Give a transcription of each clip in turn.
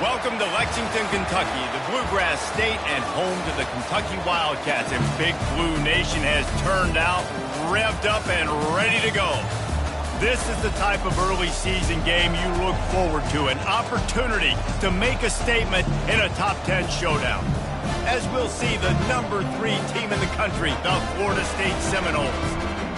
Welcome to Lexington, Kentucky, the Bluegrass State and home to the Kentucky Wildcats. And Big Blue Nation has turned out, revved up, and ready to go. This is the type of early season game you look forward to, an opportunity to make a statement in a top 10 showdown. As we'll see the number 3 team in the country, the Florida State Seminoles,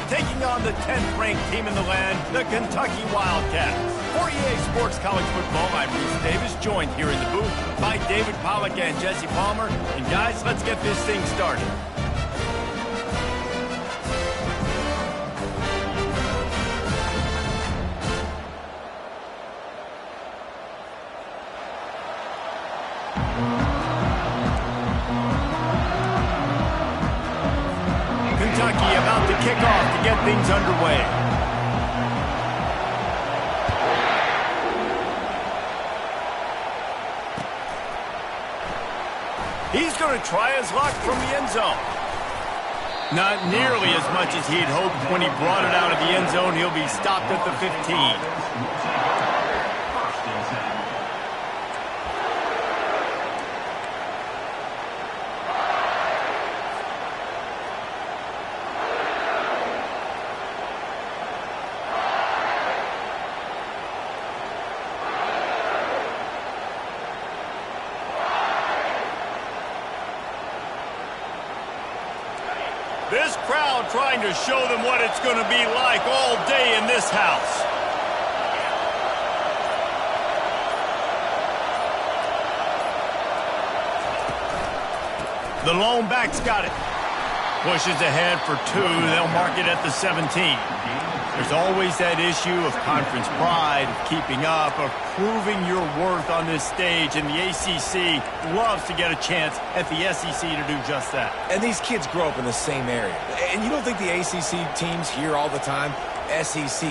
taking on the 10th-ranked team in the land, the Kentucky Wildcats. For EA Sports College Football, I'm Reese Davis, joined here in the booth by David Pollack and Jesse Palmer. And guys, let's get this thing started. Kentucky about to kick off to get things underway. He's going to try his luck from the end zone. Not nearly as much as he'd hoped when he brought it out of the end zone. He'll be stopped at the 15. This crowd trying to show them what it's going to be like all day in this house. The lone back's got it. Pushes ahead for 2. They'll mark it at the 17. There's always that issue of conference pride, of keeping up, of proving your worth on this stage, and the ACC loves to get a chance at the SEC to do just that. And these kids grow up in the same area. And you don't think the ACC teams hear all the time, SEC,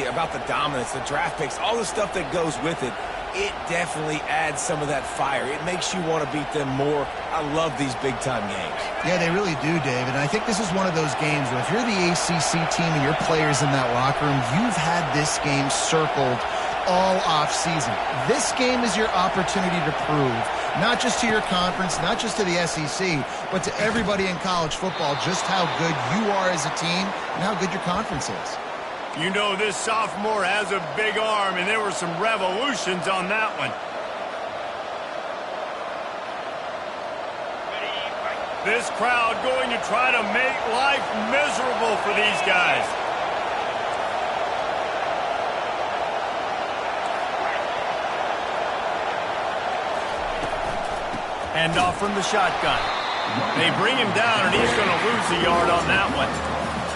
about the dominance, the draft picks, all the stuff that goes with it. It definitely adds some of that fire. It makes you want to beat them more. I love these big-time games. Yeah, they really do, David. And I think this is one of those games where if you're the ACC team and your players in that locker room, you've had this game circled all off-season. This game is your opportunity to prove, not just to your conference, not just to the SEC, but to everybody in college football, just how good you are as a team and how good your conference is. You know this sophomore has a big arm, and there were some revolutions on that one. This crowd going to try to make life miserable for these guys. Hand off from the shotgun. They bring him down, and he's going to lose a yard on that one.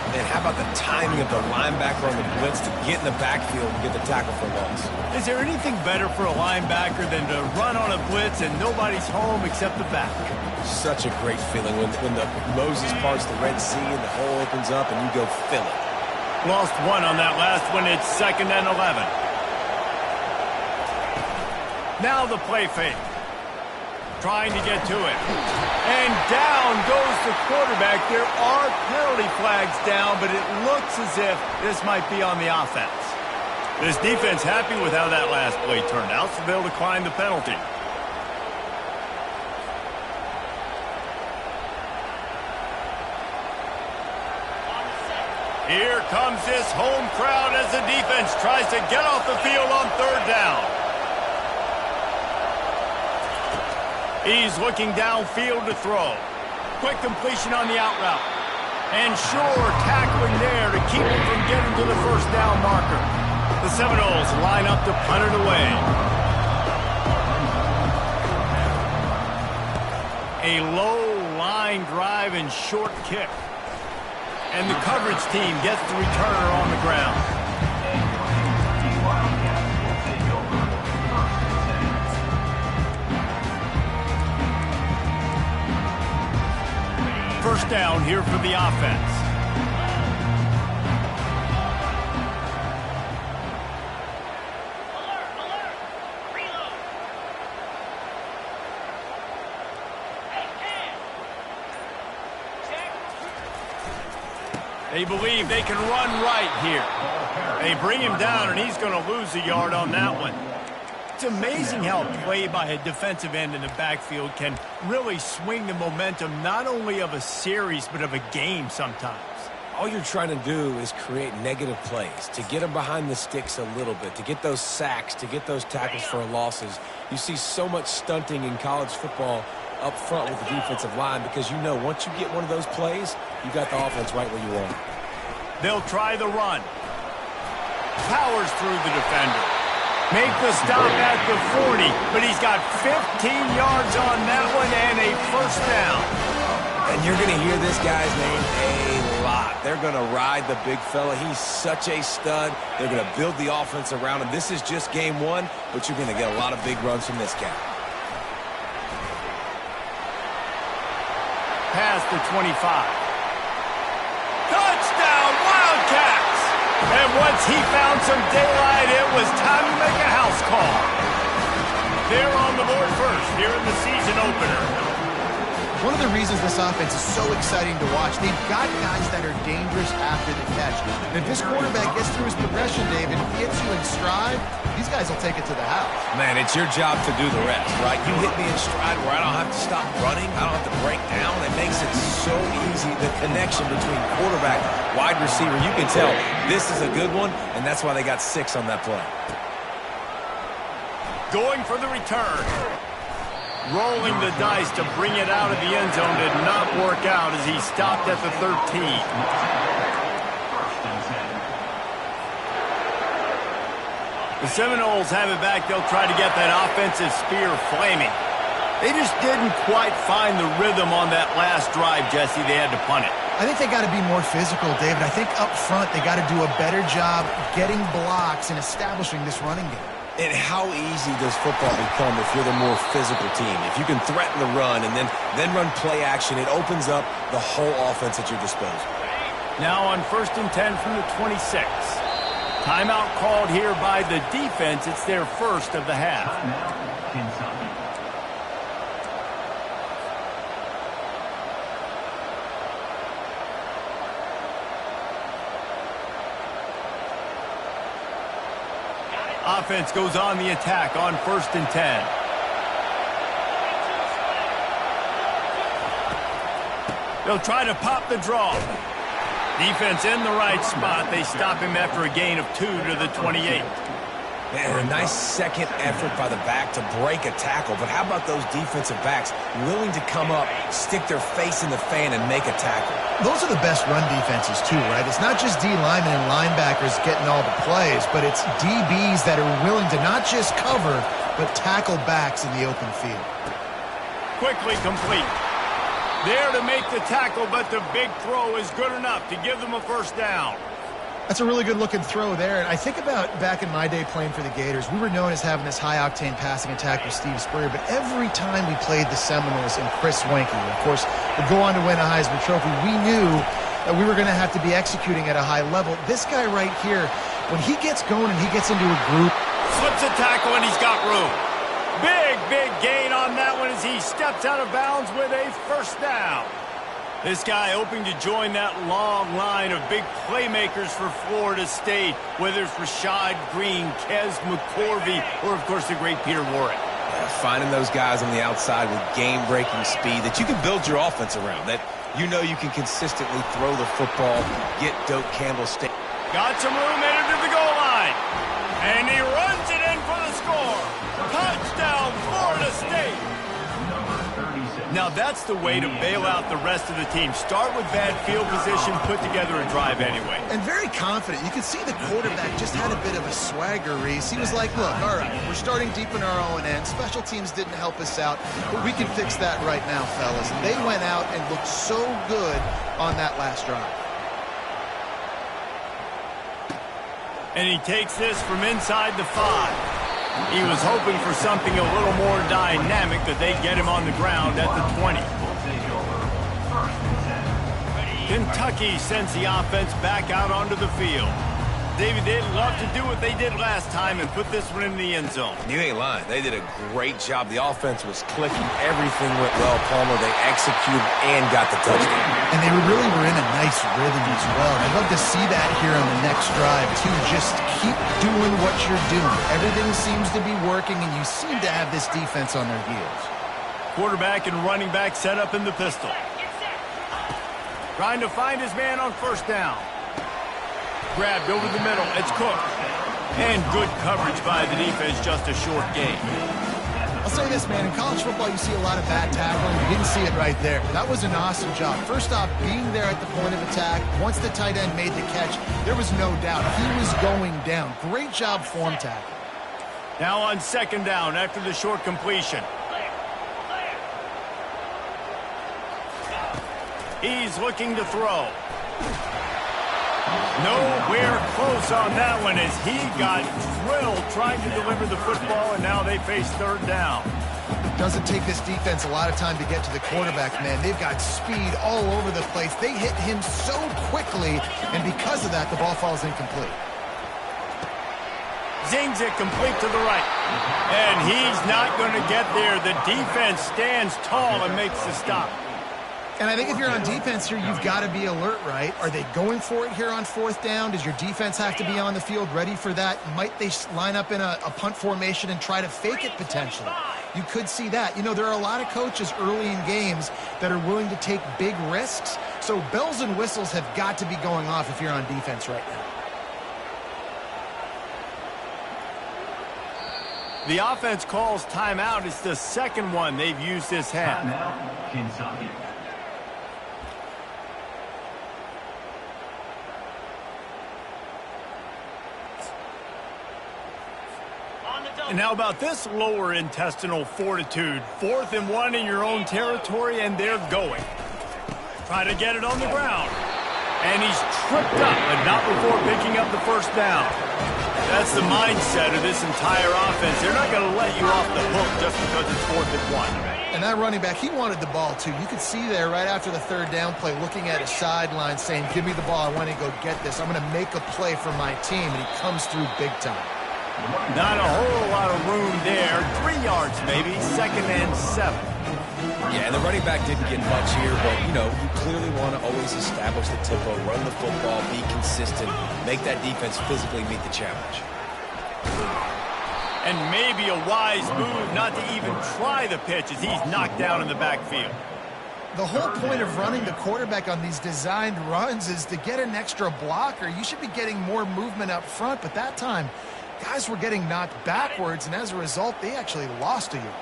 And how about the timing of the linebacker on the blitz to get in the backfield and get the tackle for loss? Is there anything better for a linebacker than to run on a blitz and nobody's home except the back? Such a great feeling when the Moses parts the Red Sea and the hole opens up and you go fill it. Lost 1 on that last one. It's 2nd and 11. Now the play fake. Trying to get to it. And down goes the quarterback. There are penalty flags down, but it looks as if this might be on the offense. This defense happy with how that last play turned out, so they'll decline the penalty. Here comes this home crowd as the defense tries to get off the field on 3rd down. He's looking downfield to throw. Quick completion on the out route. And sure, tackling there to keep him from getting to the 1st down marker. The Seminoles line up to punt it away. A low line drive and short kick. And the coverage team gets the returner on the ground. First down here for the offense. They believe they can run right here. They bring him down, and he's going to lose a yard on that one. It's amazing how a play by a defensive end in the backfield can really swing the momentum not only of a series but of a game sometimes. All you're trying to do is create negative plays, to get them behind the sticks a little bit, to get those sacks, to get those tackles for losses. You see so much stunting in college football up front with the defensive line because you know once you get one of those plays, you got the offense right where you want it. They'll try the run. Powers through the defender. Make the stop at the 40, but he's got 15 yards on that one and a first down. And you're going to hear this guy's name a lot. They're going to ride the big fella. He's such a stud. They're going to build the offense around him. This is just game one, but you're going to get a lot of big runs from this guy. Past the 25. Touchdown, Wildcats! And once he found some daylight, it was time to make a house call. They're on the board first here in the season opener. One of the reasons this offense is so exciting to watch, they've got guys that are dangerous after the catch. And if this quarterback gets through his progression, David, gets you in stride, these guys will take it to the house. Man, it's your job to do the rest, right? You hit me in stride where I don't have to stop running. I don't have to break down. It makes it so easy. The connection between quarterback, wide receiver, you can tell this is a good one, and that's why they got 6 on that play. Going for the return. Rolling the dice to bring it out of the end zone did not work out as he stopped at the 13. The Seminoles have it back. They'll try to get that offensive spear flaming. They just didn't quite find the rhythm on that last drive, Jesse. They had to punt it. I think they got to be more physical, David. I think up front they got to do a better job getting blocks and establishing this running game. And how easy does football become if you're the more physical team? If you can threaten the run and then run play action, it opens up the whole offense at your disposal. Now on 1st and 10 from the 26. Timeout called here by the defense. It's their first of the half. Offense goes on the attack on 1st and 10. They'll try to pop the draw. Defense in the right spot. They stop him after a gain of 2 to the 28. Man, a nice second effort by the back to break a tackle. But how about those defensive backs willing to come up, stick their face in the fan, and make a tackle? Those are the best run defenses, too, right? It's not just D linemen and linebackers getting all the plays, but it's DBs that are willing to not just cover, but tackle backs in the open field. Quickly complete. There to make the tackle, but the big throw is good enough to give them a first down. That's a really good-looking throw there. And I think about back in my day playing for the Gators, we were known as having this high-octane passing attack with Steve Spurrier, but every time we played the Seminoles and Chris Wenke, of course, would go on to win a Heisman Trophy, we knew that we were going to have to be executing at a high level. This guy right here, when he gets going and he gets into a group, Flips a tackle and he's got room. Big gain on that one as he steps out of bounds with a first down. This guy hoping to join that long line of big playmakers for Florida State, whether it's Rashad Green, Kez McCorvey, or, of course, the great Peter Warrick. Finding those guys on the outside with game-breaking speed that you can build your offense around, that you know you can consistently throw the football, get Doak Campbell State. Got some room headed to the goal line. And he runs it in for the score. Touchdown, Florida State. Now that's the way to bail out the rest of the team. Start with bad field position, put together a drive anyway. And very confident. You could see the quarterback just had a bit of a swagger, Reese. He was like, look, all right, we're starting deep in our own end. Special teams didn't help us out, but we can fix that right now, fellas. And they went out and looked so good on that last drive. And he takes this from inside the 5. He was hoping for something a little more dynamic, that they'd get him on the ground at the 20. Kentucky sends the offense back out onto the field. David, they'd love to do what they did last time and put this one in the end zone. You ain't lying. They did a great job. The offense was clicking. Everything went well, Palmer. They executed and got the touchdown. And they really were in a nice rhythm as well. I'd love to see that here on the next drive, too. Just keep doing what you're doing. Everything seems to be working, and you seem to have this defense on their heels. Quarterback and running back set up in the pistol. Trying to find his man on first down. Grabbed over the middle. It's Cook. And good coverage by the defense, just a short gain. I'll say this, man. In college football, you see a lot of bad tackling. You didn't see it right there. That was an awesome job. First off, being there at the point of attack. Once the tight end made the catch, there was no doubt he was going down. Great job form tackle. Now on second down after the short completion. He's looking to throw. Nowhere close on that one as he got drilled trying to deliver the football, and now they face third down. Doesn't take this defense a lot of time to get to the quarterback, man. They've got speed all over the place. They hit him so quickly, and because of that, the ball falls incomplete. Zings it complete to the right. And he's not going to get there. The defense stands tall and makes the stop. And I think if you're on defense here, you've got to be alert, right? Are they going for it here on fourth down? Does your defense have to be on the field ready for that? Might they line up in a punt formation and try to fake it potentially? You could see that. You know, there are a lot of coaches early in games that are willing to take big risks. So bells and whistles have got to be going off if you're on defense right now. The offense calls timeout. It's the second one they've used this half. Kentucky. And how about this lower intestinal fortitude? 4th and 1 in your own territory, and they're going. Try to get it on the ground. And he's tripped up, but not before picking up the first down. That's the mindset of this entire offense. They're not going to let you off the hook just because it's 4th and 1. And that running back, he wanted the ball, too. You could see there right after the third down play, looking at his sideline, saying, give me the ball. I want to go get this. I'm going to make a play for my team. And he comes through big time. Not a whole lot of room there. 3 yards maybe, 2nd and 7. Yeah, and the running back didn't get much here, but, you know, you clearly want to always establish the tempo, run the football, be consistent, make that defense physically meet the challenge. And maybe a wise move not to even try the pitch as he's knocked down in the backfield. The whole point of running the quarterback on these designed runs is to get an extra blocker. You should be getting more movement up front, but that time, guys were getting knocked backwards, and as a result, they actually lost to you.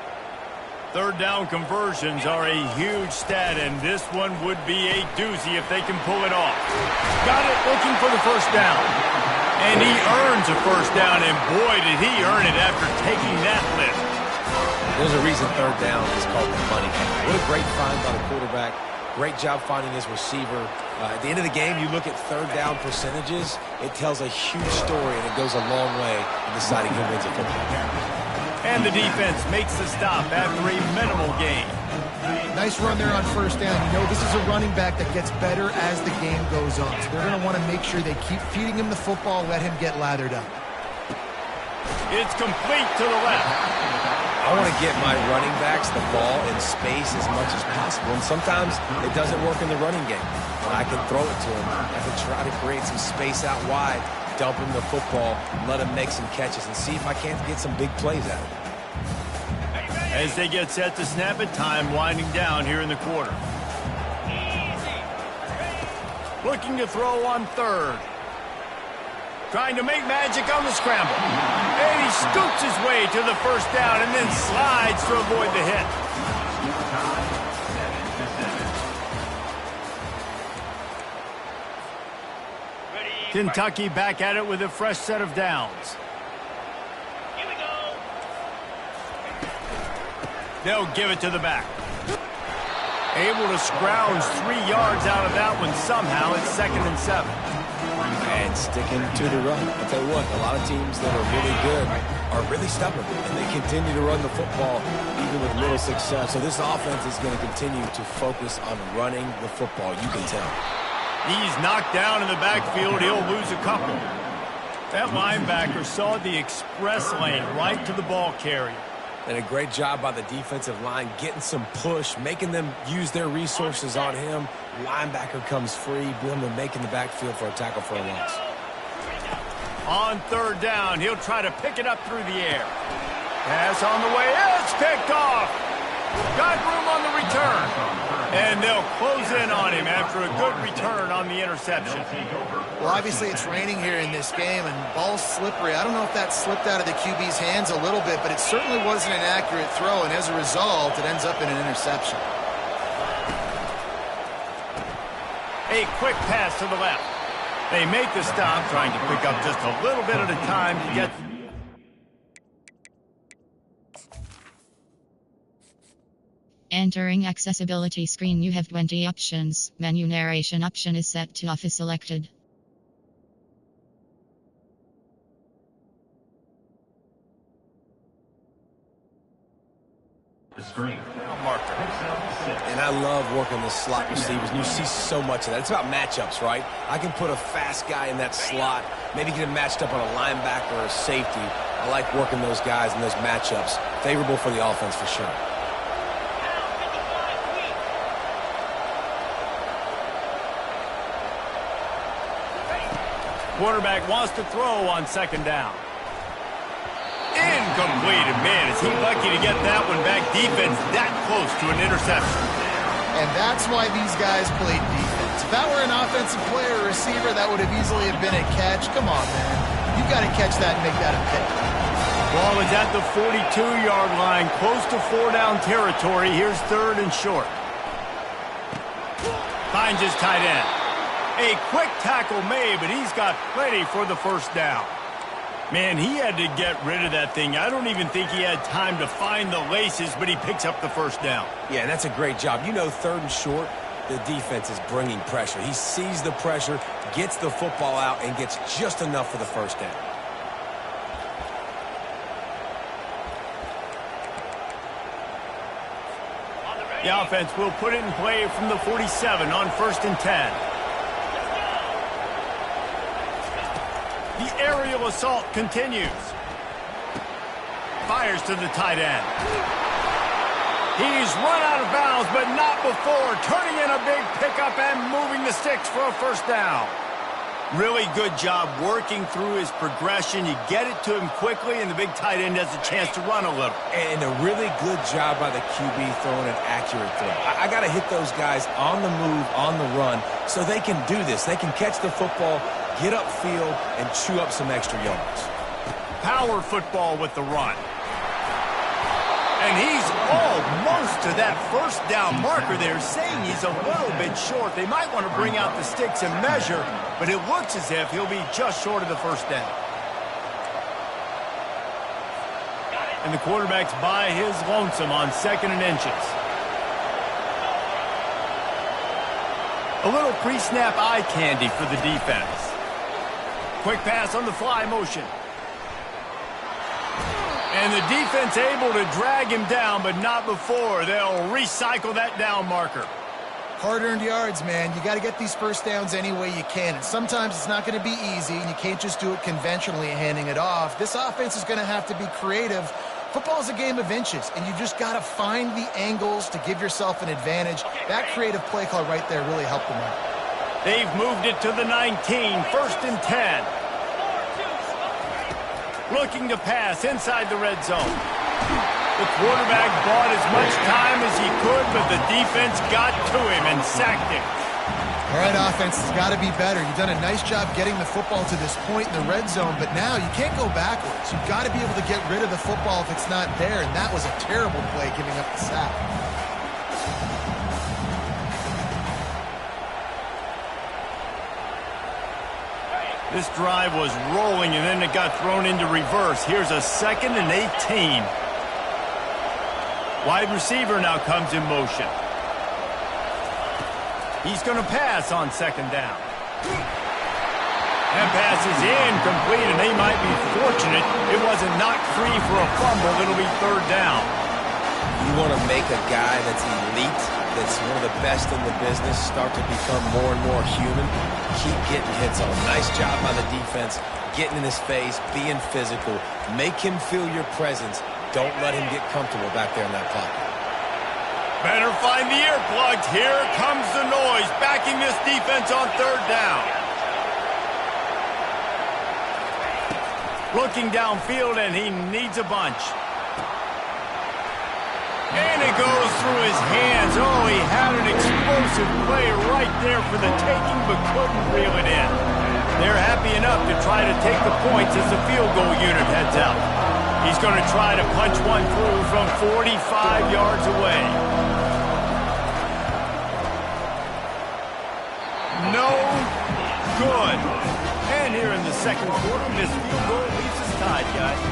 Third down conversions are a huge stat, and this one would be a doozy if they can pull it off. Got it looking for the first down. And he earns a first down, and boy, did he earn it after taking that lift. There's a reason third down is called the money game. What a great find by the quarterback. Great job finding his receiver. At the end of the game, you look at third down percentages. It tells a huge story, and it goes a long way in deciding who wins a football game. And the defense makes the stop after a minimal gain. Nice run there on first down. You know, this is a running back that gets better as the game goes on. So they're going to want to make sure they keep feeding him the football, let him get lathered up. It's complete to the left. I want to get my running backs the ball in space as much as possible. And sometimes it doesn't work in the running game. When I can throw it to him, I can try to create some space out wide, dump him the football, let him make some catches, and see if I can't get some big plays out of it. As they get set to snap it, time winding down here in the quarter. Looking to throw on third. Trying to make magic on the scramble. And he scoops his way to the first down and then slides to avoid the hit. Kentucky back at it with a fresh set of downs. They'll give it to the back. Able to scrounge 3 yards out of that one somehow. It's 2nd and 7. And sticking to the run. I'll tell you what, a lot of teams that are really good are really stubborn, and they continue to run the football even with little success. So this offense is going to continue to focus on running the football. You can tell. He's knocked down in the backfield. He'll lose a couple. That linebacker saw the express lane right to the ball carrier. And a great job by the defensive line getting some push, making them use their resources on him. Linebacker comes free, boom, and making the backfield for a tackle for a loss. On third down, he'll try to pick it up through the air. Pass on the way, it's picked off. Got room on the return. And they'll close in on him after a good return on the interception. Well, obviously it's raining here in this game, and ball's slippery. I don't know if that slipped out of the QB's hands a little bit, but it certainly wasn't an accurate throw, and as a result, it ends up in an interception. A quick pass to the left. They make the stop, trying to pick up just a little bit at a time to get... Entering accessibility screen, you have 20 options. Menu narration option is set to off is selected. The screen. Marker. And I love working the slot receivers, and you see so much of that. It's about matchups, right? I can put a fast guy in that slot, maybe get him matched up on a linebacker or a safety. I like working those guys in those matchups. Favorable for the offense for sure. Quarterback wants to throw on second down. Incomplete. Man, is he lucky to get that one back. Defense that close to an interception. And that's why these guys played defense. If that were an offensive player or receiver, that would have easily have been a catch. Come on, man. You got to catch that and make that a pick. Ball is at the 42-yard line, close to 4-down territory. Here's third and short. Finds his tight end. A quick tackle made, but he's got plenty for the first down. Man, he had to get rid of that thing. I don't even think he had time to find the laces, but he picks up the first down. Yeah, and that's a great job. You know, third and short, the defense is bringing pressure. He sees the pressure, gets the football out, and gets just enough for the first down. The offense will put it in play from the 47 on 1st and 10. The aerial assault continues. Fires to the tight end. He's run out of bounds, but not before. Turning in a big pickup and moving the sticks for a first down. Really good job working through his progression. You get it to him quickly, and the big tight end has a chance to run a little. And a really good job by the QB throwing an accurate throw. I got to hit those guys on the move, on the run, so they can do this. They can catch the football, get upfield, and chew up some extra yards. Power football with the run. And he's almost to that first down marker there, saying he's a little bit short. They might want to bring out the sticks and measure, but it looks as if he'll be just short of the first down. And the quarterback's by his lonesome on 2nd and inches. A little pre-snap eye candy for the defense. Quick pass on the fly motion. And the defense able to drag him down, but not before. They'll recycle that down marker. Hard-earned yards, man. You got to get these first downs any way you can. And sometimes it's not going to be easy, and you can't just do it conventionally handing it off. This offense is going to have to be creative. Football is a game of inches, and you just got to find the angles to give yourself an advantage. That creative play call right there really helped them out. They've moved it to the 19, 1st and 10. Looking to pass inside the red zone. The quarterback bought as much time as he could, but the defense got to him and sacked him. All right, offense has got to be better. You've done a nice job getting the football to this point in the red zone, but now you can't go backwards. You've got to be able to get rid of the football if it's not there, and that was a terrible play giving up the sack. This drive was rolling, and then it got thrown into reverse. Here's a 2nd and 18. Wide receiver now comes in motion. He's going to pass on 2nd down. That pass is incomplete, and they might be fortunate it wasn't knocked free for a fumble. It'll be 3rd down. You want to make a guy that's elite, that's one of the best in the business, start to become more and more human. Keep getting hits on. Nice job by the defense, getting in his face, being physical. Make him feel your presence. Don't let him get comfortable back there in that pocket. Better find the earplugs. Here comes the noise, backing this defense on third down. Looking downfield, and he needs a bunch. And it goes through his hands. Oh, he had an explosive play right there for the taking, but couldn't reel it in. They're happy enough to try to take the points as the field goal unit heads out. He's going to try to punch one through from 45 yards away. No good. And here in the second quarter, this field goal leaves us tied, guys.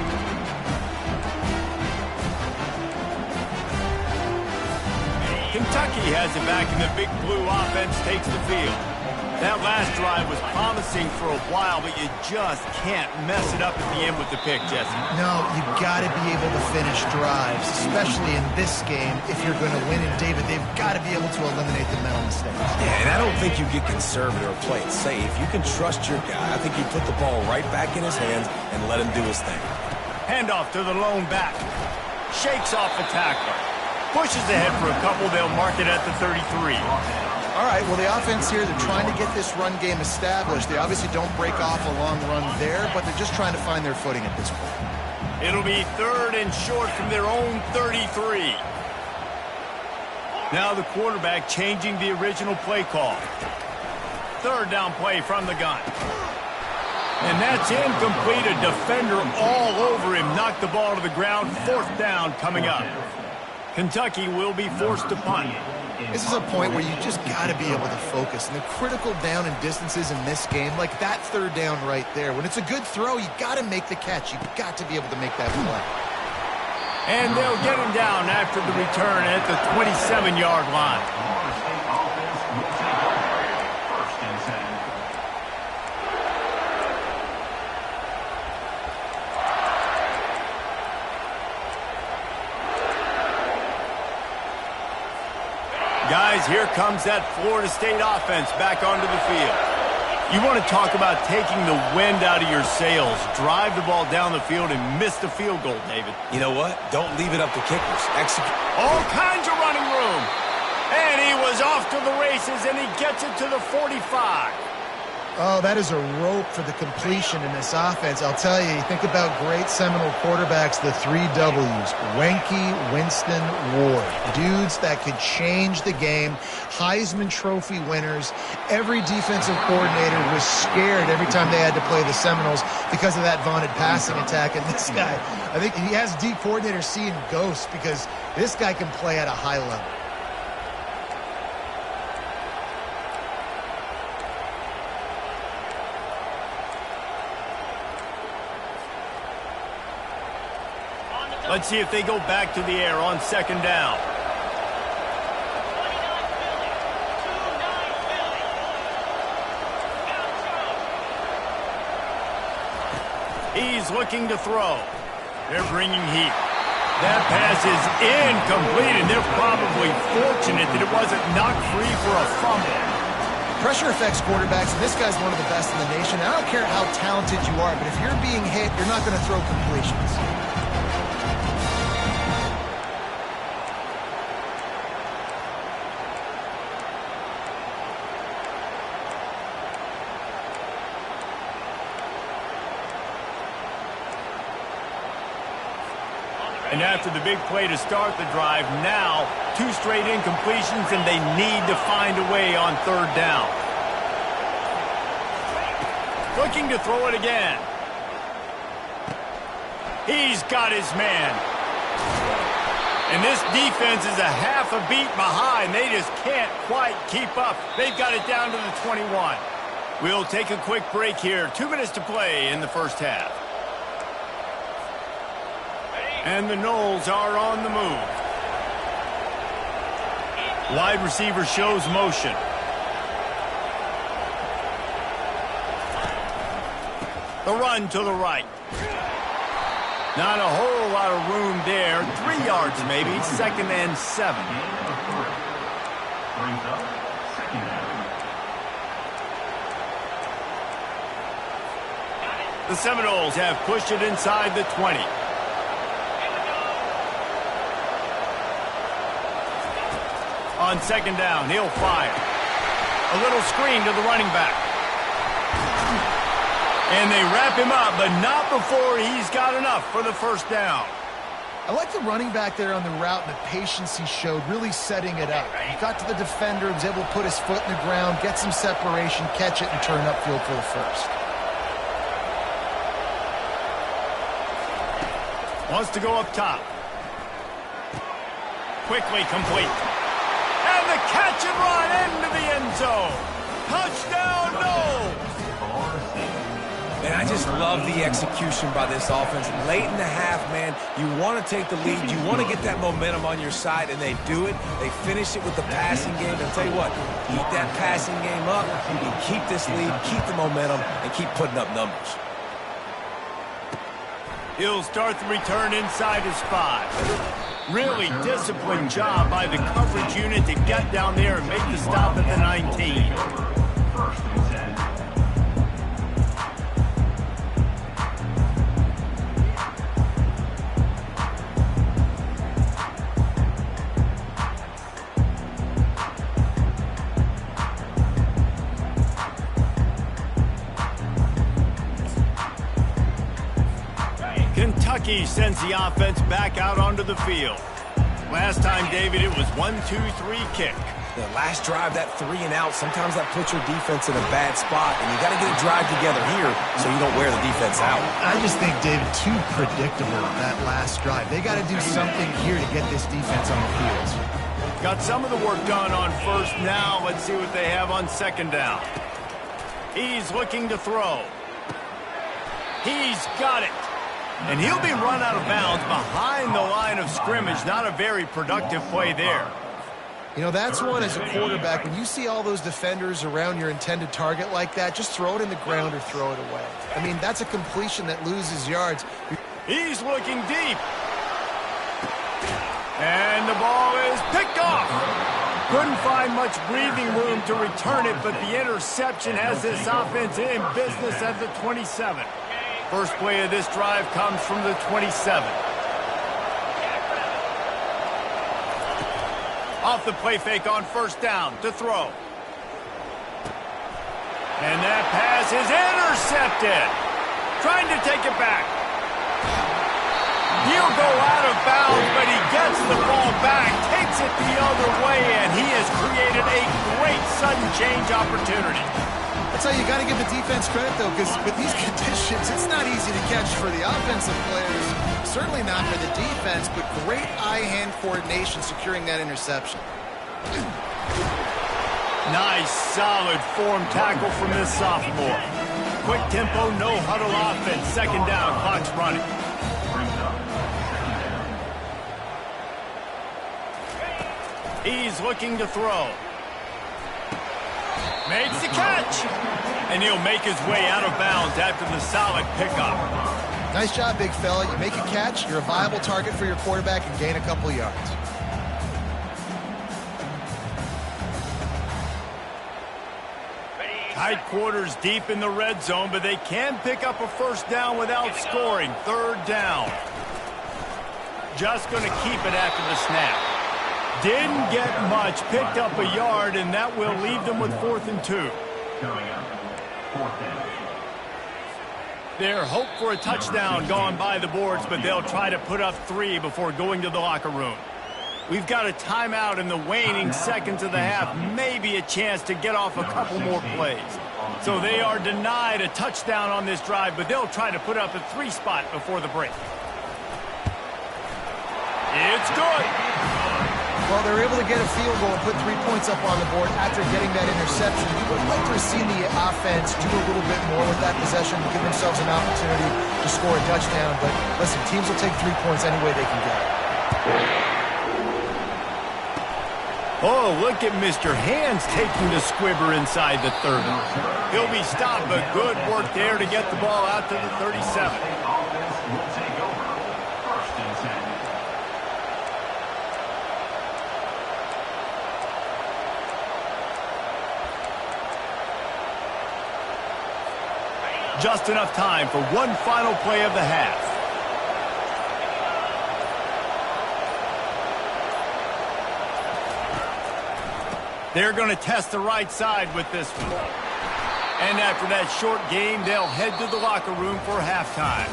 Kentucky has it back, and the Big Blue offense takes the field. That last drive was promising for a while, but you just can't mess it up at the end with the pick, Jesse. No, you've got to be able to finish drives, especially in this game. If you're going to win it, David, they've got to be able to eliminate the mental mistakes. Yeah, and I don't think you get conservative or play it safe. You can trust your guy. I think you put the ball right back in his hands and let him do his thing. Handoff to the lone back. Shakes off the tackler. Pushes ahead for a couple. They'll mark it at the 33. All right, well, the offense here, they're trying to get this run game established. They obviously don't break off a long run there, but they're just trying to find their footing at this point. It'll be third and short from their own 33. Now the quarterback changing the original play call. Third down play from the gun. And that's incomplete. A defender all over him. Knocked the ball to the ground. Fourth down coming up. Kentucky will be forced to punt. This is a point where you just got to be able to focus. And the critical down and distances in this game, like that third down right there, when it's a good throw, you got to make the catch. You've got to be able to make that play. And they'll get him down after the return at the 27-yard line. Guys, here comes that Florida State offense back onto the field. You want to talk about taking the wind out of your sails. Drive the ball down the field and miss the field goal, David. You know what? Don't leave it up to kickers. Execute. All kinds of running room. And he was off to the races, and he gets it to the 45. Oh, that is a rope for the completion in this offense. I'll tell you, you think about great Seminole quarterbacks, the 3 W's, Wenke, Winston, Ward. Dudes that could change the game, Heisman Trophy winners. Every defensive coordinator was scared every time they had to play the Seminoles because of that vaunted passing attack. And this guy, I think he has D coordinators seeing ghosts because this guy can play at a high level. Let's see if they go back to the air on second down. He's looking to throw. They're bringing heat. That pass is incomplete, and they're probably fortunate that it wasn't knocked free for a fumble. Pressure affects quarterbacks, and this guy's one of the best in the nation. I don't care how talented you are, but if you're being hit, you're not going to throw completions. And after the big play to start the drive, now 2 straight incompletions, and they need to find a way on third down. Looking to throw it again. He's got his man. And this defense is a half a beat behind. They just can't quite keep up. They've got it down to the 21. We'll take a quick break here. 2 minutes to play in the first half. And the Noles are on the move. Wide receiver shows motion. The run to the right. Not a whole lot of room there. 3 yards maybe. 2nd and 7. The Seminoles have pushed it inside the 20. On second down, he'll fire. A little screen to the running back. And they wrap him up, but not before he's got enough for the first down. I like the running back there on the route and the patience he showed, really setting it up. He got to the defender, was able to put his foot in the ground, get some separation, catch it, and turn upfield for the first. Wants to go up top. Quickly complete. And the catch and run into the end zone. Touchdown, Noles! And I just love the execution by this offense. Late in the half, man, you want to take the lead. You want to get that momentum on your side, and they do it. They finish it with the passing game. And I'll tell you what, keep that passing game up. You can keep this lead, keep the momentum, and keep putting up numbers. He'll start the return inside his 5. Really disciplined job by the coverage unit to get down there and make the stop at the 19. Kentucky sends the offense back out onto the field. Last time, David, it was 1-2-3 kick. The last drive, that 3 and out, sometimes that puts your defense in a bad spot, and you got to get a drive together here so you don't wear the defense out. I just think, David, too predictable that last drive. They got to do something here to get this defense on the field. Got some of the work done on first. Now let's see what they have on second down. He's looking to throw. He's got it. And he'll be run out of bounds behind the line of scrimmage. Not a very productive play there. You know, that's one as a quarterback. When you see all those defenders around your intended target like that, just throw it in the ground or throw it away. I mean, that's a completion that loses yards. He's looking deep. And the ball is picked off. Couldn't find much breathing room to return it, but the interception has this offense in business at the 27. First play of this drive comes from the 27. Off the play fake on first down to throw. And that pass is intercepted. Trying to take it back. He'll go out of bounds, but he gets the ball back, takes it the other way, and he has created a great sudden change opportunity. That's how you got to give the defense credit, though, because with these conditions, it's not easy to catch for the offensive players. Certainly not for the defense, but great eye-hand coordination securing that interception. Nice, solid form tackle from this sophomore. Quick tempo, no huddle offense. Second down, clock's running. He's looking to throw. Makes the catch. And he'll make his way out of bounds after the solid pickup. Nice job, big fella. You make a catch, you're a viable target for your quarterback and gain a couple of yards. Tight quarters deep in the red zone, but they can pick up a first down without scoring. Third down. Just going to keep it after the snap. Didn't get much, picked up a yard, and that will leave them with 4th and 2. Their hope for a touchdown gone by the boards, but they'll try to put up 3 before going to the locker room. We've got a timeout in the waning seconds of the half, maybe a chance to get off a couple more plays. So they are denied a touchdown on this drive, but they'll try to put up a 3 spot before the break. It's good. Well, they're able to get a field goal and put 3 points up on the board after getting that interception. You would like to have seen the offense do a little bit more with that possession, give themselves an opportunity to score a touchdown. But listen, teams will take 3 points any way they can get it. Oh, look at Mr. Hands taking the squibber inside the 30. He'll be stopped, but good work there to get the ball out to the 37. Just enough time for one final play of the half. They're going to test the right side with this one. And after that short game, they'll head to the locker room for halftime.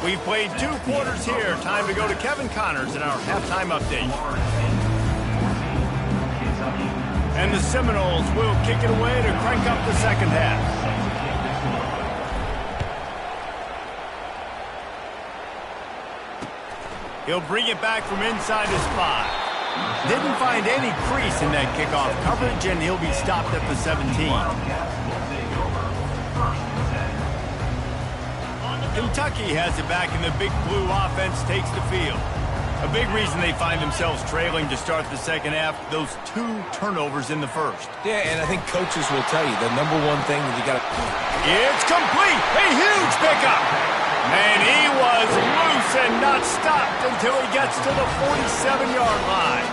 We've played 2 quarters here. Time to go to Kevin Connors in our halftime update. And the Seminoles will kick it away to crank up the second half. He'll bring it back from inside his 5. Didn't find any crease in that kickoff coverage, and he'll be stopped at the 17. Kentucky has it back, and the Big Blue offense takes the field. A big reason they find themselves trailing to start the second half, those 2 turnovers in the first. Yeah, and I think coaches will tell you the number one thing that you got to... It's complete! A huge pickup! And he was loose and not stopped until he gets to the 47-yard line.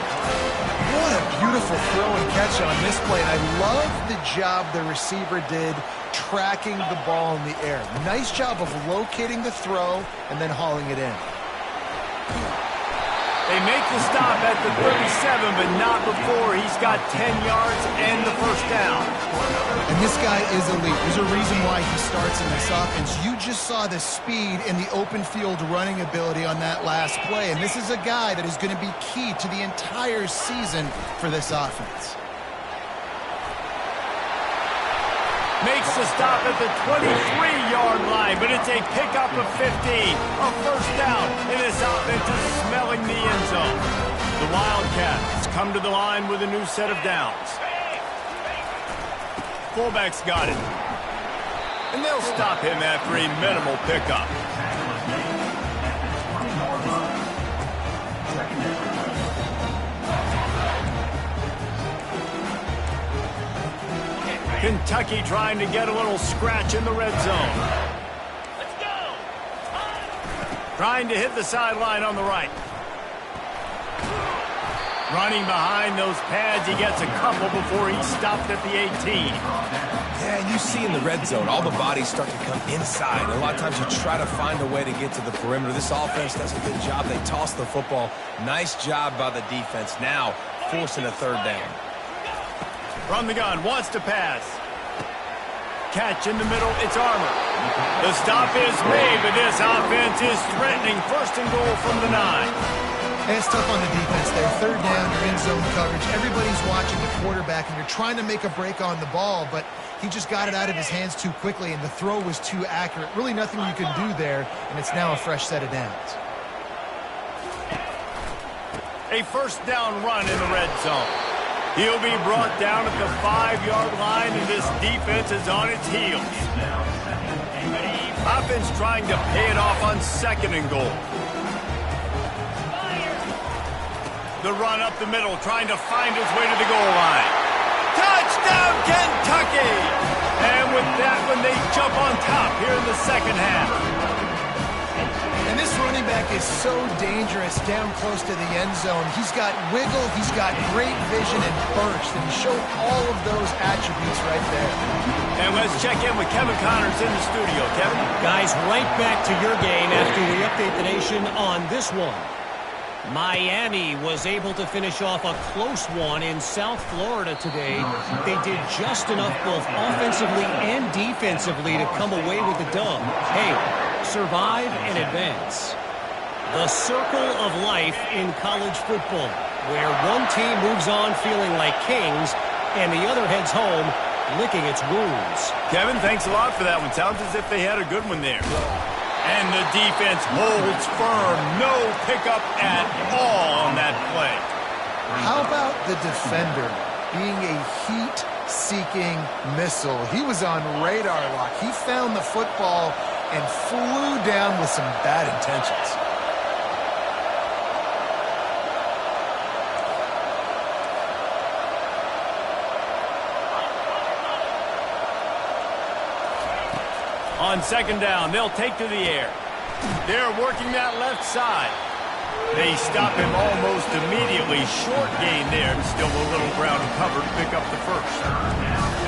What a beautiful throw and catch on this play. And I love the job the receiver did tracking the ball in the air. Nice job of locating the throw and then hauling it in. They make the stop at the 37, but not before he's got 10 yards and the first down. And this guy is elite. There's a reason why he starts in this offense. You just saw the speed and the open field running ability on that last play. And this is a guy that is going to be key to the entire season for this offense. Makes the stop at the 23-yard line, but it's a pickup of 15. A first down, and this offense is smelling the end zone. The Wildcats come to the line with a new set of downs. Fullback's got it. And they'll stop him after a minimal pickup. Kentucky trying to get a little scratch in the red zone. Let's go! Trying to hit the sideline on the right. Running behind those pads, he gets a couple before he's stopped at the 18. Yeah, and you see in the red zone, all the bodies start to come inside. A lot of times you try to find a way to get to the perimeter. This offense does a good job. They toss the football. Nice job by the defense. Now forcing a third down. From the gun, wants to pass. Catch in the middle, it's Armour. The stop is made, but this offense is threatening. First and goal from the 9. And it's tough on the defense there. Third down, you're in zone coverage. Everybody's watching the quarterback, and you're trying to make a break on the ball, but he just got it out of his hands too quickly, and the throw was too accurate. Really nothing you can do there, and it's now a fresh set of downs. A first down run in the red zone. He'll be brought down at the 5-yard line, and this defense is on its heels. Offense trying to pay it off on second and goal. The run up the middle, trying to find his way to the goal line. Touchdown, Kentucky! And with that one, they jump on top here in the second half. And this running back is so dangerous down close to the end zone. He's got wiggle, he's got great vision and burst, and he showed all of those attributes right there. And let's check in with Kevin Connors in the studio. Kevin? Guys, right back to your game after we update the nation on this one. Miami was able to finish off a close one in South Florida today. They did just enough both offensively and defensively to come away with the dub. Hey, survive and advance. The circle of life in college football, where one team moves on feeling like kings and the other heads home licking its wounds. Kevin, thanks a lot for that one. Sounds as if they had a good one there. And the defense holds firm. No pickup at all on that play. How about the defender being a heat-seeking missile? He was on radar lock. He found the football and flew down with some bad intentions. On second down, they'll take to the air. They're working that left side. They stop him almost immediately. Short gain there, and still a little ground to cover to pick up the first.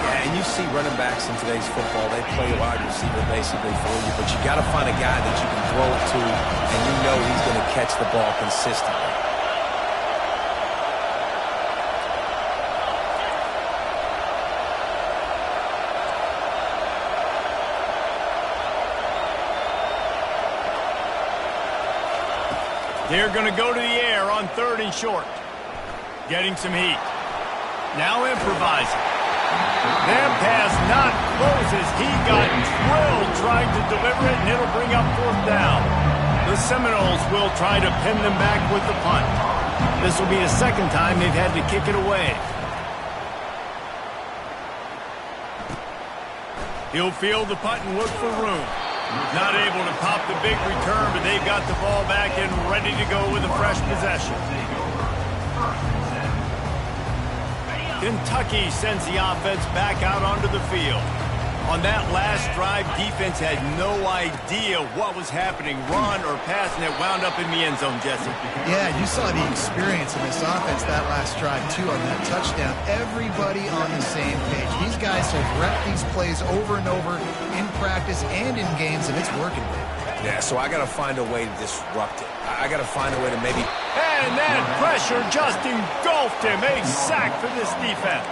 Yeah, and you see running backs in today's football, they play wide receiver basically for you, but you got to find a guy that you can throw it to, and you know he's going to catch the ball consistently. They're going to go to the air on 3rd and short. Getting some heat. Now improvising. That pass not close as he got drilled trying to deliver it, and it'll bring up 4th down. The Seminoles will try to pin them back with the punt. This will be the 2nd time they've had to kick it away. He'll field the punt and look for room. Not able to pop the big return, but they've got the ball back and ready to go with a fresh possession. Kentucky sends the offense back out onto the field. On that last drive, defense had no idea what was happening, run or pass, and it wound up in the end zone, Jesse. Yeah, you saw the experience in this offense that last drive, too, on that touchdown. Everybody on the same page. These guys have repped these plays over and over in practice and in games, and it's working. Yeah, so I got to find a way to disrupt it. I got to find a way to maybe... And that pressure just engulfed him. A sack for this defense.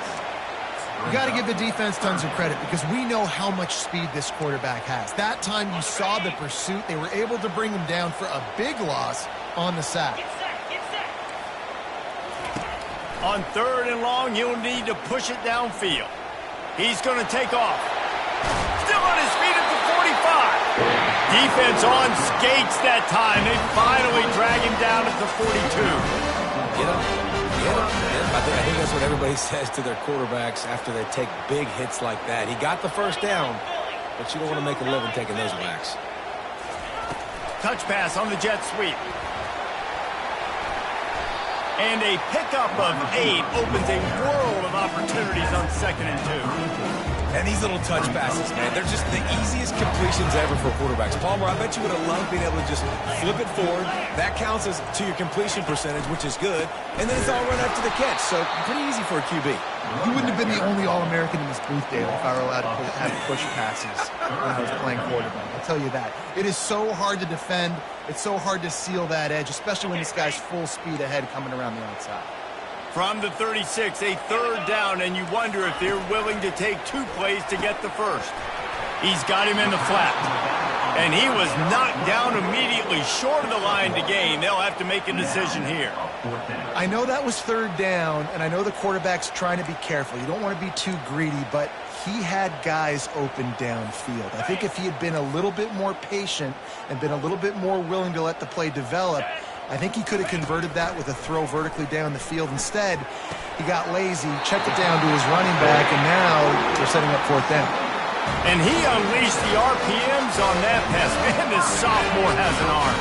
You got to give the defense tons of credit because we know how much speed this quarterback has. That time you saw the pursuit. They were able to bring him down for a big loss on the sack. On 3rd and long, he'll need to push it downfield. He's going to take off. Still on his feet at the 45. Defense on skates that time. They finally drag him down at the 42. Get up. I think that's what everybody says to their quarterbacks after they take big hits like that. He got the 1st down, but you don't want to make a living taking those backs. Touch pass on the jet sweep. And a pickup of 8 opens a world of opportunities on 2nd and 2. And these little touch passes, man, they're just the easiest completions ever for quarterbacks. Palmer, I bet you would have loved being able to just flip it forward. That counts as to your completion percentage, which is good. And then it's all run up to the catch, so pretty easy for a QB. You wouldn't have been the only All-American in this booth, Dave, if I were allowed to have push passes when I was playing quarterback. I'll tell you that. It is so hard to defend. It's so hard to seal that edge, especially when this guy's full speed ahead coming around the outside. From the 36, a 3rd down, and you wonder if they're willing to take 2 plays to get the 1st. He's got him in the flat. And he was knocked down immediately short of the line to gain. They'll have to make a decision here. I know that was 3rd down, and I know the quarterback's trying to be careful. You don't want to be too greedy, but he had guys open downfield. I think if he had been a little bit more patient and been a little bit more willing to let the play develop, I think he could have converted that with a throw vertically down the field. Instead, he got lazy, checked it down to his running back, and now they're setting up 4th down. And he unleashed the RPMs on that pass. Man, this sophomore has an arm.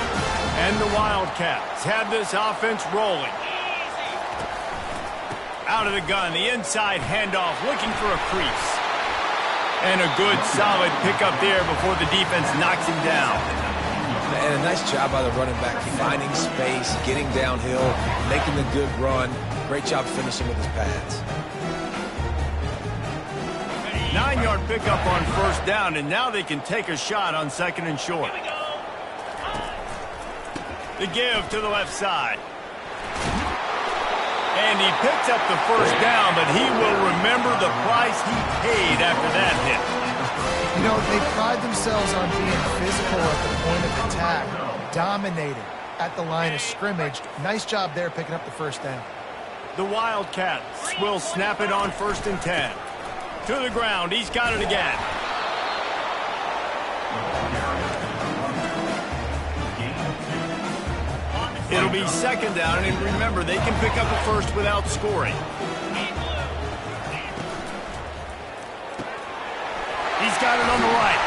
And the Wildcats have this offense rolling. Out of the gun, the inside handoff, looking for a crease. And a good, solid pickup there before the defense knocks him down. And a nice job by the running back, finding space, getting downhill, making the good run. Great job finishing with his pads. 9-yard pickup on 1st down, and now they can take a shot on 2nd and short. The give to the left side. And he picks up the 1st down, but he will remember the price he paid after that hit. You know, they pride themselves on being physical at the point of attack, dominating at the line of scrimmage. Nice job there picking up the 1st down. The Wildcats will snap it on 1st and 10. To the ground. He's got it again. It'll be 2nd down, and remember, they can pick up a 1st without scoring. He's got it on the right.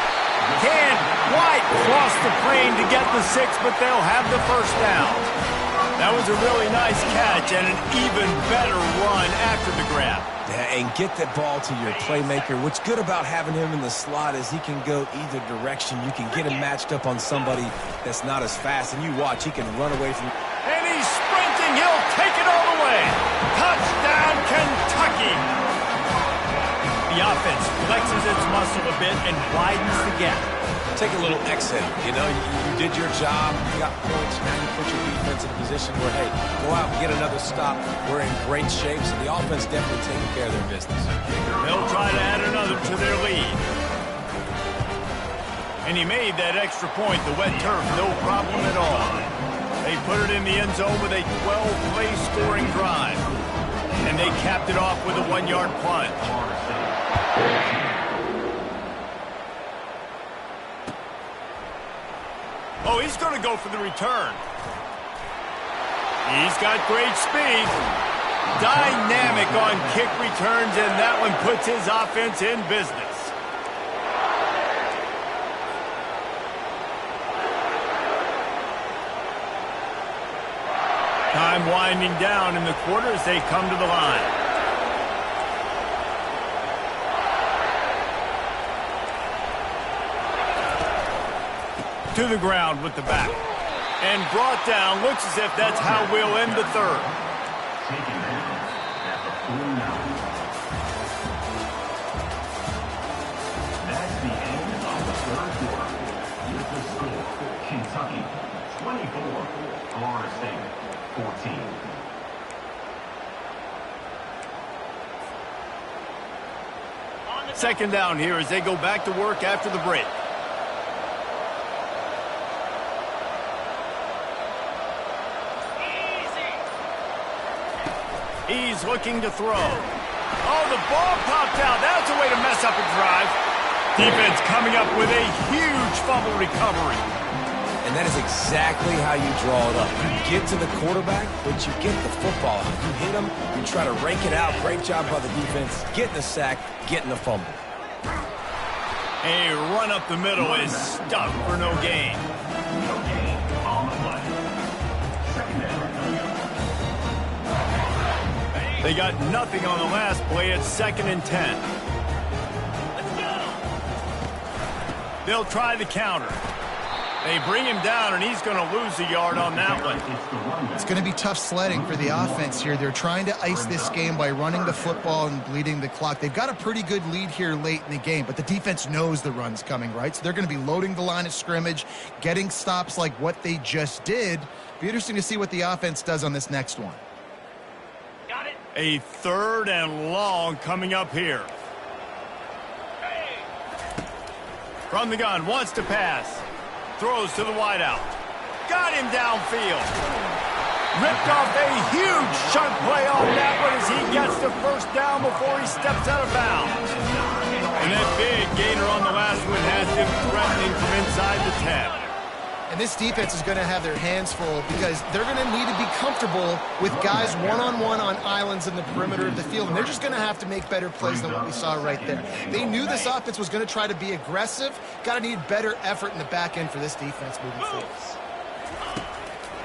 Can't quite cross the plane to get the 6, but they'll have the 1st down. That was a really nice catch and an even better run after the grab. Yeah, and get that ball to your playmaker. What's good about having him in the slot is he can go either direction. You can get him matched up on somebody that's not as fast, and you watch, he can run away from... And he's sprinting. He'll take it all the way. Touchdown, Kentucky. The offense flexes its muscle a bit and widens the gap. Take a little exit. You know, you did your job. You got points. Now you put your defense in a position where, hey, go out and get another stop. We're in great shape, so the offense definitely taking care of their business. They'll try to add another to their lead. And he made that extra point, the wet turf, no problem at all. They put it in the end zone with a 12-play scoring drive. And they capped it off with a 1-yard plunge. Oh, he's going to go for the return. He's got great speed. Dynamic on kick returns, and that one puts his offense in business. Time winding down in the quarter as they come to the line. To the ground with the back. And brought down. Looks as if that's how we'll end the third. Taken down at the 49. That's the end of the third quarter. With the score, Kentucky 24, Florida State 14. Second down here as they go back to work after the break. He's looking to throw. Oh, the ball popped out. That's a way to mess up a drive. Defense coming up with a huge fumble recovery. And that is exactly how you draw it up. You get to the quarterback, but you get the football out. You hit him, you try to rake it out. Great job by the defense. Getting the sack, getting the fumble. A run up the middle is stuck for no gain. No gain on the play. Second down. They got nothing on the last play. It's 2nd and 10. Let's go. They'll try the counter. They bring him down, and he's going to lose a yard on that one. It's going to be tough sledding for the offense here. They're trying to ice this game by running the football and bleeding the clock. They've got a pretty good lead here late in the game, but the defense knows the run's coming, right? So they're going to be loading the line of scrimmage, getting stops like what they just did. Be interesting to see what the offense does on this next one. A 3rd and long coming up here. From the gun, wants to pass. Throws to the wideout. Got him downfield. Ripped off a huge chunk play on that one as he gets the first down before he steps out of bounds. And that big gainer on the last one has him threatening from inside the 10. And this defense is going to have their hands full because they're going to need to be comfortable with guys one-on-one on islands in the perimeter of the field. And they're just going to have to make better plays than what we saw right there. They knew this offense was going to try to be aggressive. Got to need better effort in the back end for this defense moving forward.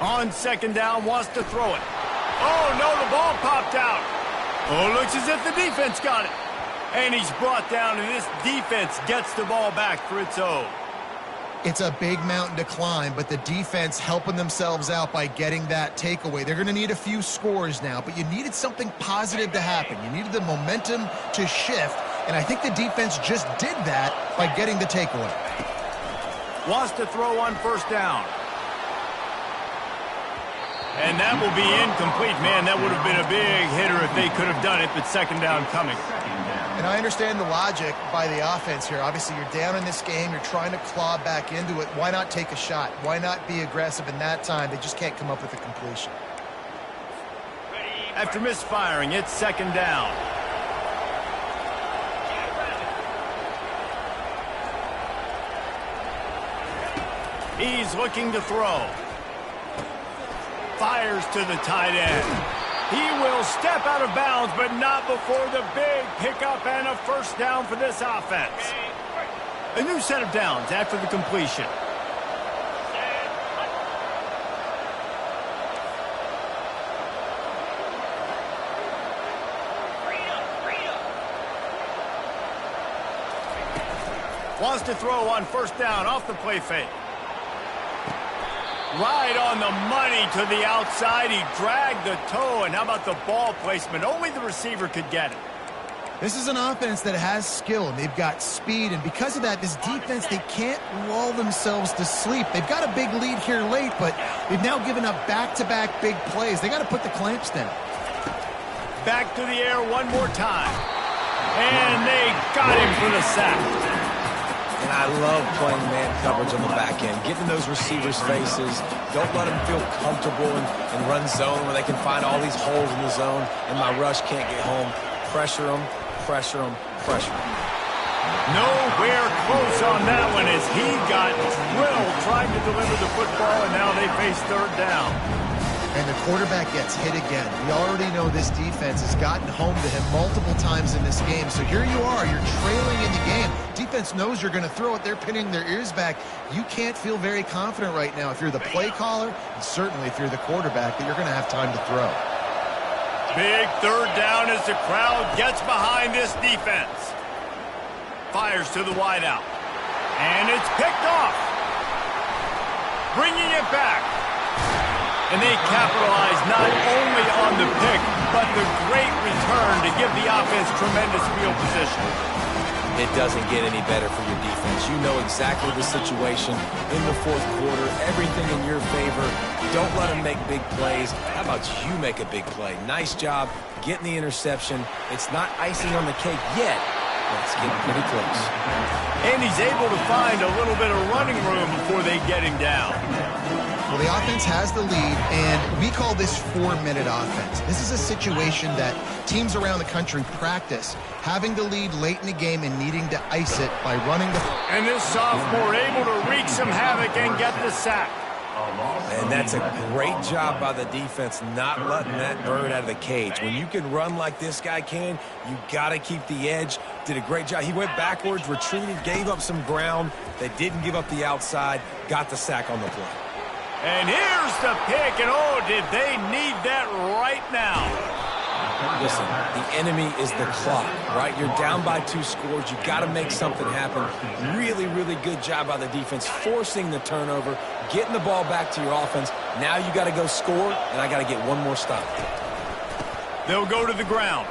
On 2nd down, wants to throw it. Oh, no, the ball popped out. Oh, looks as if the defense got it. And he's brought down, and this defense gets the ball back for its own. It's a big mountain to climb, but the defense helping themselves out by getting that takeaway. They're going to need a few scores now, but you needed something positive to happen. You needed the momentum to shift, and I think the defense just did that by getting the takeaway. Wants to throw on 1st down. And that will be incomplete. Man, that would have been a big hitter if they could have done it, but 2nd down coming. And I understand the logic by the offense here. Obviously, you're down in this game. You're trying to claw back into it. Why not take a shot? Why not be aggressive in that time? They just can't come up with a completion. After misfiring, it's 2nd down. He's looking to throw. Fires to the tight end. He will step out of bounds, but not before the big pickup and a 1st down for this offense. A new set of downs after the completion. Wants to throw on 1st down off the play fake. Right on the money to the outside. He dragged the toe, and how about the ball placement? Only the receiver could get it. This is an offense that has skill, and they've got speed, and because of that, this defense, they can't lull themselves to sleep. They've got a big lead here late, but they've now given up back-to-back big plays. They got to put the clamps down. Back to the air one more time. And they got him for the sack. And I love playing man coverage on the back end, getting in those receivers' faces. Don't let them feel comfortable and run zone where they can find all these holes in the zone, and my rush can't get home. Pressure them, pressure them, pressure them. Nowhere close on that one as he got drilled trying to deliver the football, and now they face third down. And the quarterback gets hit again. We already know this defense has gotten home to him multiple times in this game. So here you are, you're trailing in the game. Defense knows you're going to throw it. They're pinning their ears back. You can't feel very confident right now if you're the play caller, and certainly if you're the quarterback, that you're going to have time to throw. Big third down as the crowd gets behind this defense. Fires to the wideout. And it's picked off. Bringing it back. And they capitalize not only on the pick, but the great return to give the offense tremendous field position. It doesn't get any better for your defense. You know exactly the situation in the fourth quarter, everything in your favor. Don't let them make big plays. How about you make a big play? Nice job getting the interception. It's not icing on the cake yet, but it's getting pretty close. And he's able to find a little bit of running room before they get him down. Well, the offense has the lead, and we call this 4-minute offense. This is a situation that teams around the country practice, having the lead late in the game and needing to ice it by running the... And this sophomore able to wreak some havoc and get the sack. And that's a great job by the defense, not letting that bird out of the cage. When you can run like this guy can, you got to keep the edge. Did a great job. He went backwards, retreated, gave up some ground. They didn't give up the outside, got the sack on the play. And here's the pick, and oh, did they need that right now. Listen, the enemy is the clock, right? You're down by 2 scores. You got to make something happen. Really, really good job by the defense, forcing the turnover, getting the ball back to your offense. Now you got to go score, and I got to get one more stop. They'll go to the ground.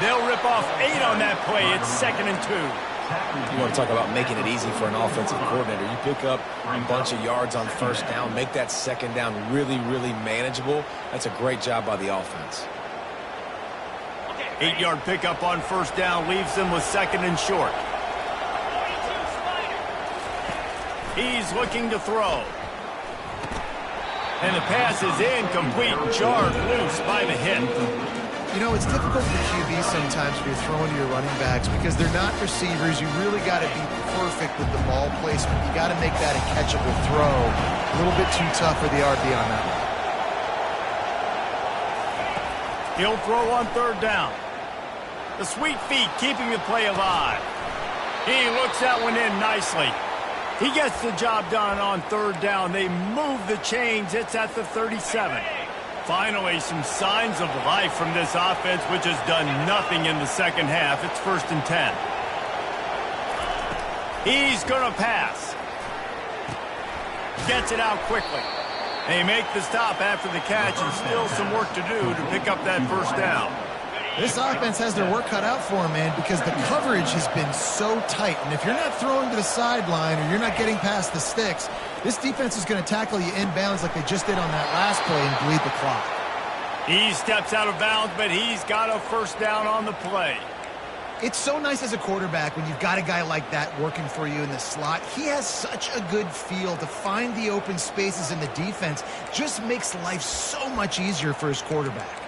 They'll rip off 8 on that play. It's 2nd and 2. You want to talk about making it easy for an offensive coordinator. You pick up a bunch of yards on first down, make that second down really, really manageable. That's a great job by the offense. 8-yard pickup on first down leaves them with 2nd and short. He's looking to throw. And the pass is incomplete, jarred loose by the hit. You know, it's difficult for QBs sometimes when you're throwing to your running backs because they're not receivers. You really got to be perfect with the ball placement. You got to make that a catchable throw. A little bit too tough for the RB on that one. He'll throw on third down. The sweet feet keeping the play alive. He looks that one in nicely. He gets the job done on third down. They move the chains. It's at the 37. Finally, some signs of life from this offense, which has done nothing in the second half. It's 1st and 10. He's going to pass. Gets it out quickly. They make the stop after the catch, and still some work to do to pick up that first down. This offense has their work cut out for them, man, because the coverage has been so tight. And if you're not throwing to the sideline or you're not getting past the sticks, this defense is going to tackle you inbounds like they just did on that last play and bleed the clock. He steps out of bounds, but he's got a first down on the play. It's so nice as a quarterback when you've got a guy like that working for you in the slot. He has such a good feel to find the open spaces in the defense. Just makes life so much easier for his quarterback.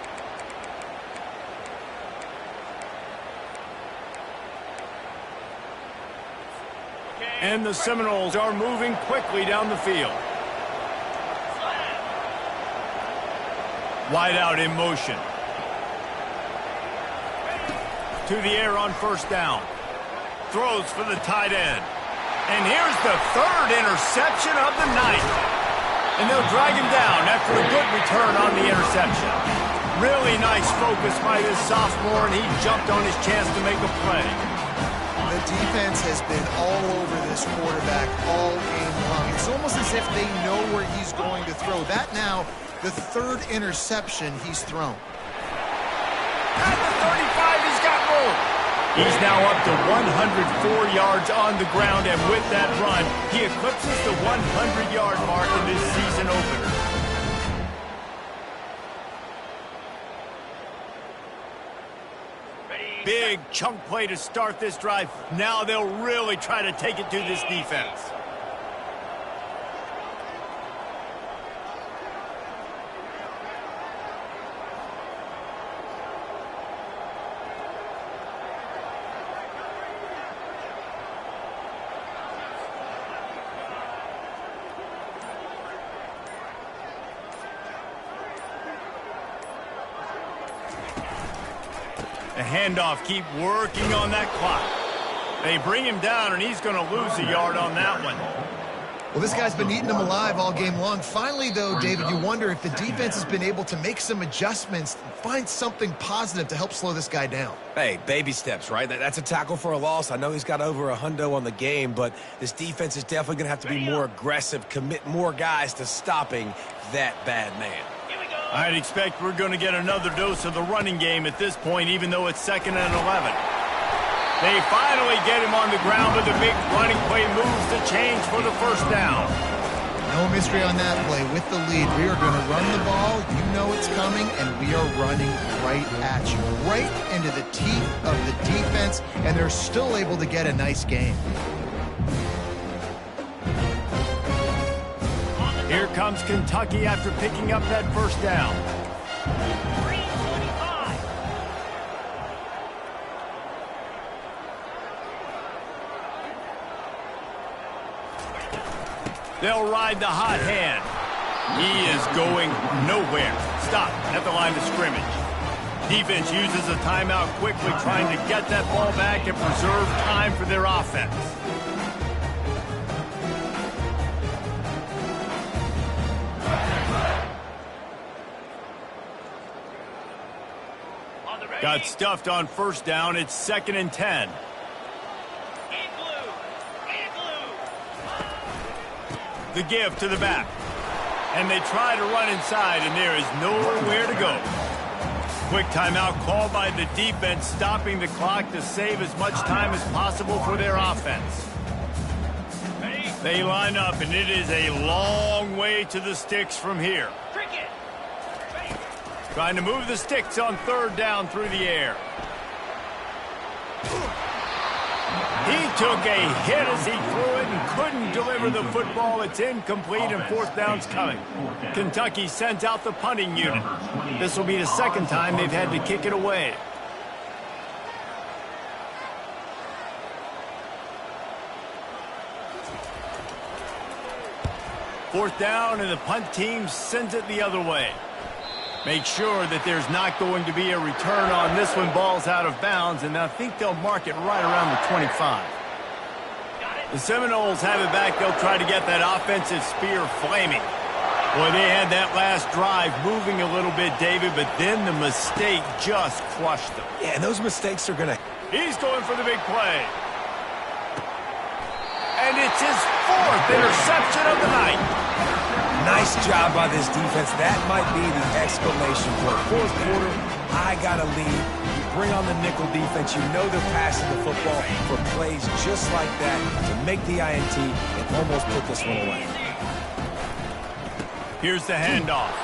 And the Seminoles are moving quickly down the field. Wide out in motion. To the air on first down. Throws for the tight end. And here's the 3rd interception of the night. And they'll drag him down after a good return on the interception. Really nice focus by this sophomore, and he jumped on his chance to make a play. The defense has been all over this quarterback all game long. It's almost as if they know where he's going to throw. That now, the 3rd interception he's thrown. At the 35, he's got room. He's now up to 104 yards on the ground, and with that run, he eclipses the 100-yard mark in this season opener. Big chunk play to start this drive. Now they'll really try to take it to this defense. The handoff, keep working on that clock. They bring him down, and he's going to lose a yard on that one. Well, this guy's been eating them alive all game long. Finally, though, David, you wonder if the defense has been able to make some adjustments, find something positive to help slow this guy down. Hey, baby steps, right? That's a tackle for a loss. I know he's got over $100 on the game, but this defense is definitely going to have to be more aggressive, commit more guys to stopping that bad man. I'd expect we're going to get another dose of the running game at this point, even though it's 2nd and 11. They finally get him on the ground with a big running play, moves the change for the first down. No mystery on that play. With the lead, we are going to run the ball. You know it's coming, and we are running right at you, right into the teeth of the defense, and they're still able to get a nice gain. Here comes Kentucky after picking up that first down. They'll ride the hot hand. He is going nowhere. Stop at the line of scrimmage. Defense uses a timeout quickly, trying to get that ball back and preserve time for their offense. Got stuffed on first down. It's 2nd and 10. The give to the back. And they try to run inside, and there is nowhere to go. Quick timeout called by the defense, stopping the clock to save as much time as possible for their offense. They line up, and it is a long way to the sticks from here. Trying to move the sticks on 3rd down through the air. He took a hit as he threw it and couldn't deliver the football. It's incomplete, and 4th down's coming. Kentucky sends out the punting unit. This will be the 2nd time they've had to kick it away. Fourth down, and the punt team sends it the other way. Make sure that there's not going to be a return on this one. Ball's out of bounds, and I think they'll mark it right around the 25. The Seminoles have it back. They'll try to get that offensive spear flaming. Boy, they had that last drive moving a little bit, David, but then the mistake just crushed them. Yeah, and those mistakes are going to... He's going for the big play. And it's his 4th interception of the night. Nice job by this defense. That might be the exclamation point. 4th quarter, I got a lead. You bring on the nickel defense. You know they're passing the football for plays just like that to make the INT and almost put this one away. Here's the handoff.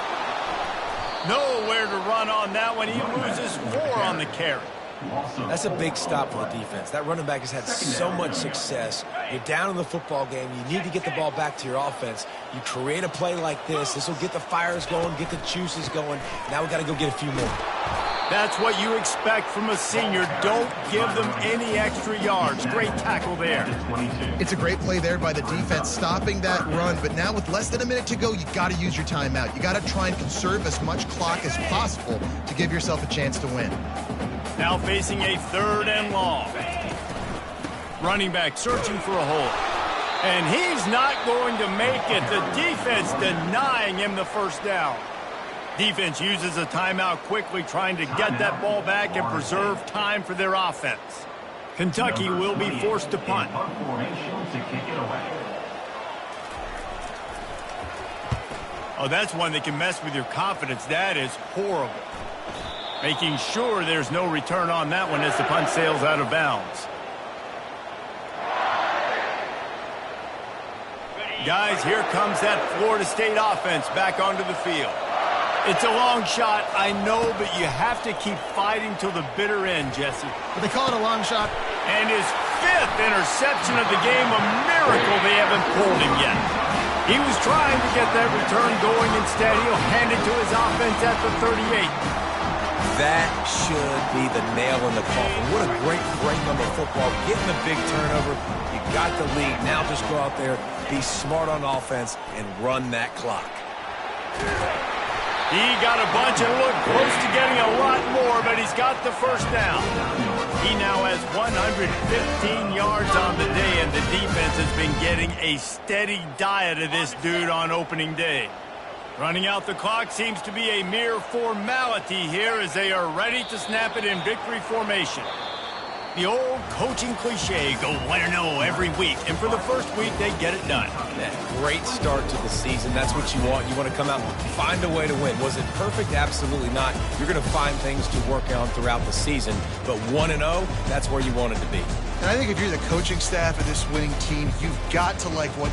Nowhere to run on that one. He loses 4 on the carry. That's a big stop for the defense. That running back has had so much success. You're down in the football game. You need to get the ball back to your offense. You create a play like this. This will get the fires going, get the juices going. Now we got to go get a few more. That's what you expect from a senior. Don't give them any extra yards. Great tackle there. It's a great play there by the defense, stopping that run. But now with less than a minute to go, you got to use your timeout. You got to try and conserve as much clock as possible to give yourself a chance to win. Now facing a 3rd and long. Running back searching for a hole. And he's not going to make it. The defense denying him the first down. Defense uses a timeout quickly, trying to get that ball back and preserve time for their offense. Kentucky will be forced to punt. Oh, that's one that can mess with your confidence. That is horrible. making sure there's no return on that one as the punt sails out of bounds. Guys, here comes that Florida State offense back onto the field. It's a long shot, I know, but you have to keep fighting till the bitter end, Jesse. But they call it a long shot. And his 5th interception of the game, a miracle they haven't pulled him yet. He was trying to get that return going. Instead, he'll hand it to his offense at the 38. That should be the nail in the coffin. What a great frame of football. Getting the big turnover. You got the lead. Now just go out there, be smart on offense, and run that clock. He got a bunch and looked close to getting a lot more, but he's got the first down. He now has 115 yards on the day, and the defense has been getting a steady diet of this dude on opening day. Running out the clock seems to be a mere formality here as they are ready to snap it in victory formation. The old coaching cliche, go win-0 every week, and for the first week, they get it done. That great start to the season. That's what you want. You want to come out and find a way to win. Was it perfect? Absolutely not. You're going to find things to work on throughout the season, but 1-0, that's where you want it to be. And I think if you're the coaching staff of this winning team, you've got to like what